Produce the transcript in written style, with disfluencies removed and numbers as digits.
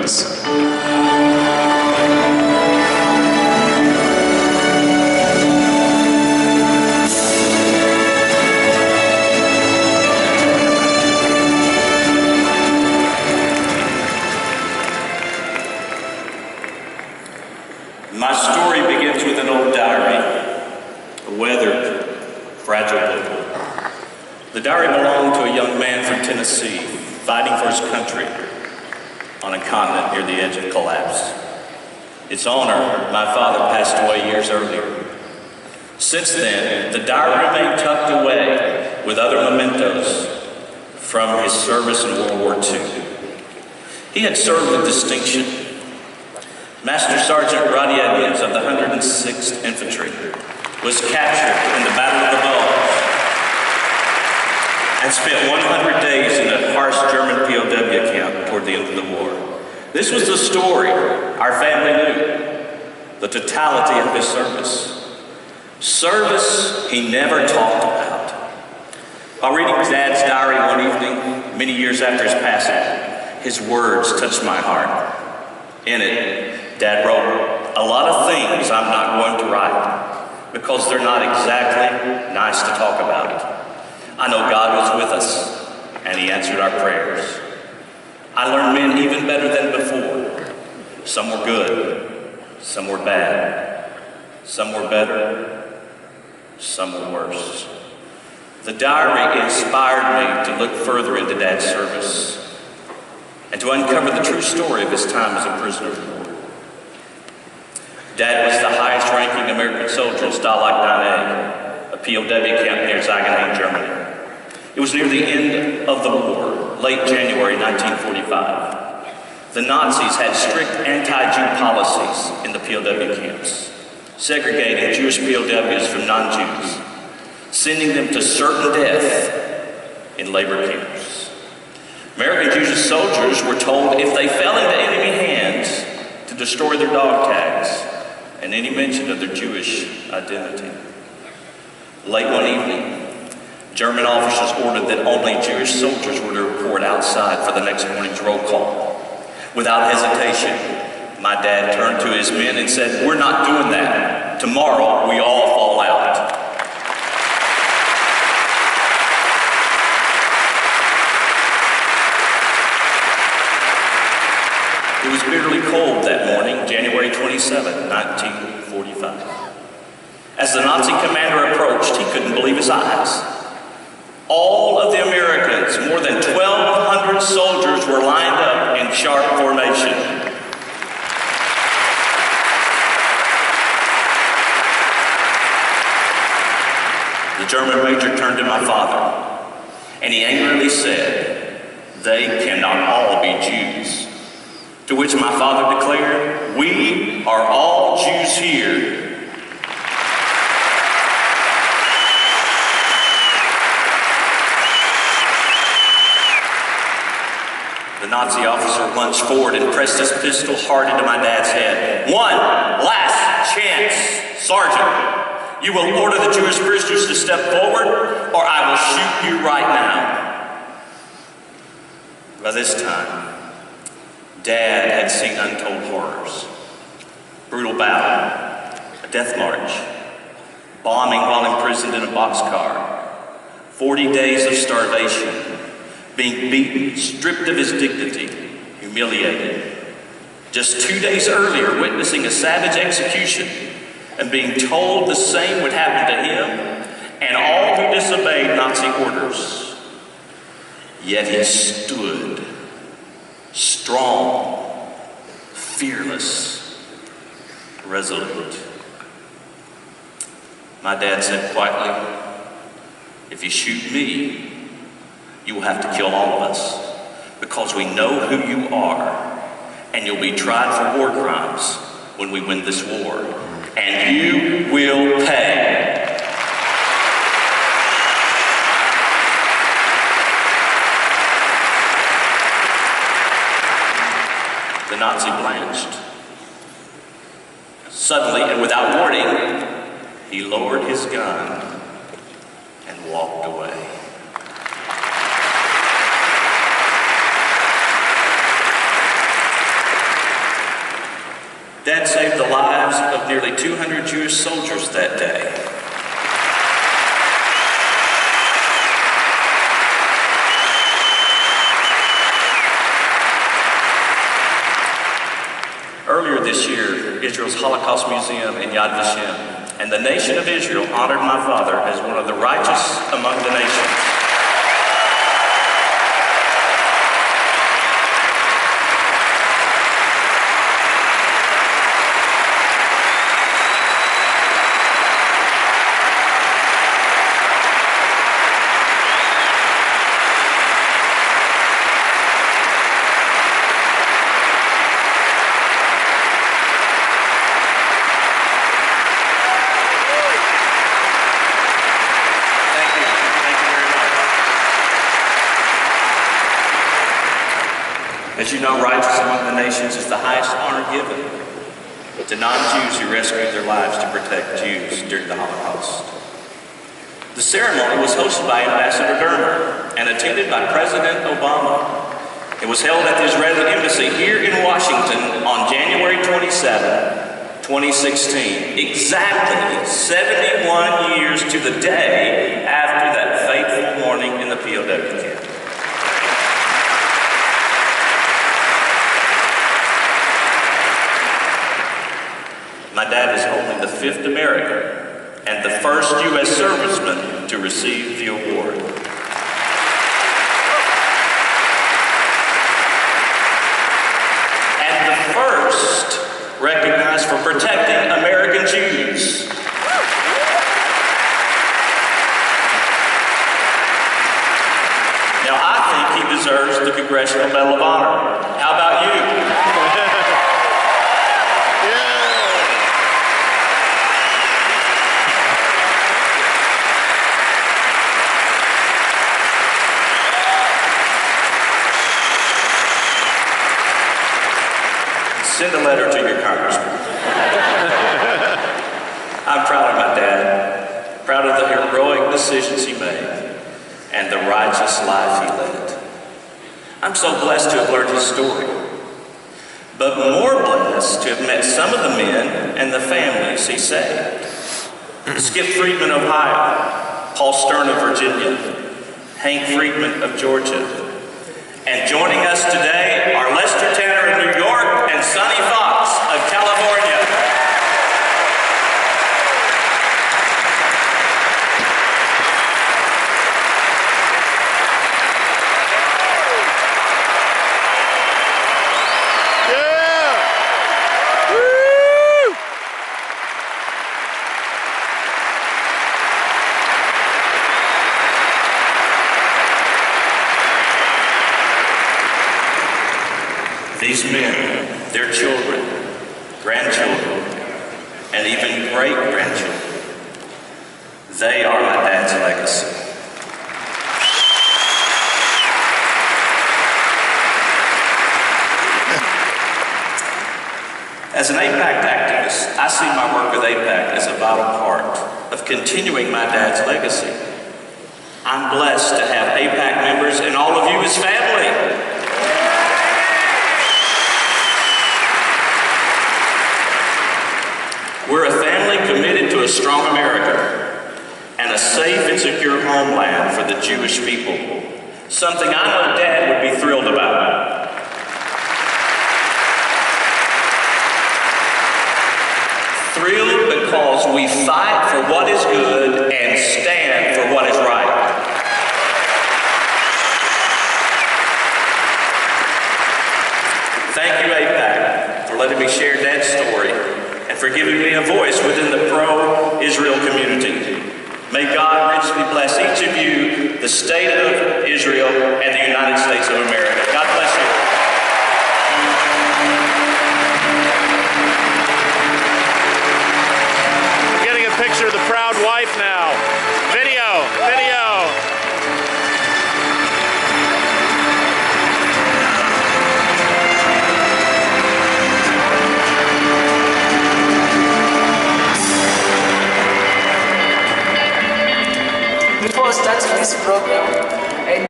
Edmonds. My story begins with an old diary, a weathered, fragile book. The diary belonged to a young man from Tennessee, fighting for his country on a continent near the edge of collapse. Its owner, my father, passed away years earlier. Since then, the diary remained tucked away with other mementos from his service in World War II. He had served with distinction. Master Sergeant Roddie Edmonds of the 106th Infantry was captured in the Battle of the Bulge and spent 100 days in a harsh German POW camp toward the end of the war. This was the story our family knew, the totality of his service. Service he never talked about. While reading Dad's diary one evening, many years after his passing, his words touched my heart. In it, Dad wrote, "A lot of things I'm not going to write because they're not exactly nice to talk about. I know God was with us and He answered our prayers. I learned men even better than before. Some were good, some were bad, some were better, some were worse." The diary inspired me to look further into Dad's service and to uncover the true story of his time as a prisoner of war. Dad was the highest ranking American soldier in Stalag 9A, a POW camp near Ziegenhain, Germany. It was near the end of the war, late January 1945. The Nazis had strict anti-Jew policies in the POW camps, segregating Jewish POWs from non-Jews, sending them to certain death in labor camps. American Jewish soldiers were told if they fell into enemy hands to destroy their dog tags and any mention of their Jewish identity. Late one evening, German officers ordered that only Jewish soldiers were to report outside for the next morning's roll call. Without hesitation, my dad turned to his men and said, "We're not doing that. Tomorrow, we all fall out." It was bitterly cold that morning, January 27, 1945. As the Nazi commander approached, he couldn't believe his eyes. All of the Americans, more than 1,200 soldiers, were lined up in sharp formation. The German major turned to my father, and he angrily said, "They cannot all be Jews." To which my father declared, "We are all Jews here." The Nazi officer lunged forward and pressed his pistol hard into my dad's head. "One last chance, Sergeant. You will order the Jewish prisoners to step forward, or I will shoot you right now." By this time, Dad had seen untold horrors. Brutal battle, a death march, bombing while imprisoned in a boxcar, 40 days of starvation, being beaten, stripped of his dignity, humiliated. Just 2 days earlier, witnessing a savage execution and being told the same would happen to him and all who disobeyed Nazi orders. Yet he stood strong, fearless, resolute. My dad said quietly, "If you shoot me, you will have to kill all of us because we know who you are and you'll be tried for war crimes when we win this war, and you will pay." The Nazi blanched. Suddenly and without warning, he lowered his gun and walked away. Dad saved the lives of nearly 200 Jewish soldiers that day. Earlier this year, Israel's Holocaust Museum in Yad Vashem and the nation of Israel honored my father as one of the righteous among the nations. As you know, righteous among the nations is the highest honor given to non-Jews who rescued their lives to protect Jews during the Holocaust. The ceremony was hosted by Ambassador Dermer and attended by President Obama. It was held at the Israeli Embassy here in Washington on January 27, 2016, exactly 71 years to the day after that fateful morning in the POW camp. My dad is only the 5th American and the first U.S. serviceman to receive the award. And the first recognized for protecting American Jews. Now, I think he deserves the Congressional Medal of Honor. How about you? Send a letter to your congressman. I'm proud of my dad, proud of the heroic decisions he made, and the righteous life he led. I'm so blessed to have learned his story, but more blessed to have met some of the men and the families he saved. Skip Friedman of Ohio, Paul Stern of Virginia, Hank Friedman of Georgia, and joining us today are Lester Tanner of New York and Sonny of California. Yeah! Woo! These men, their children, grandchildren, and even great-grandchildren, they are my dad's legacy. As an AIPAC activist, I see my work with AIPAC as a vital part of continuing my dad's legacy. I'm blessed to have AIPAC members and all of you as family. We're a family committed to a strong America and a safe and secure homeland for the Jewish people, something I know Dad would be thrilled about. Thrilled because we fight for what is good and stand for what is right. Thank you, AIPAC, for letting me share Dad's story and for giving me a voice within the pro-Israel community. May God richly bless each of you, the state of Israel, and the United States of America.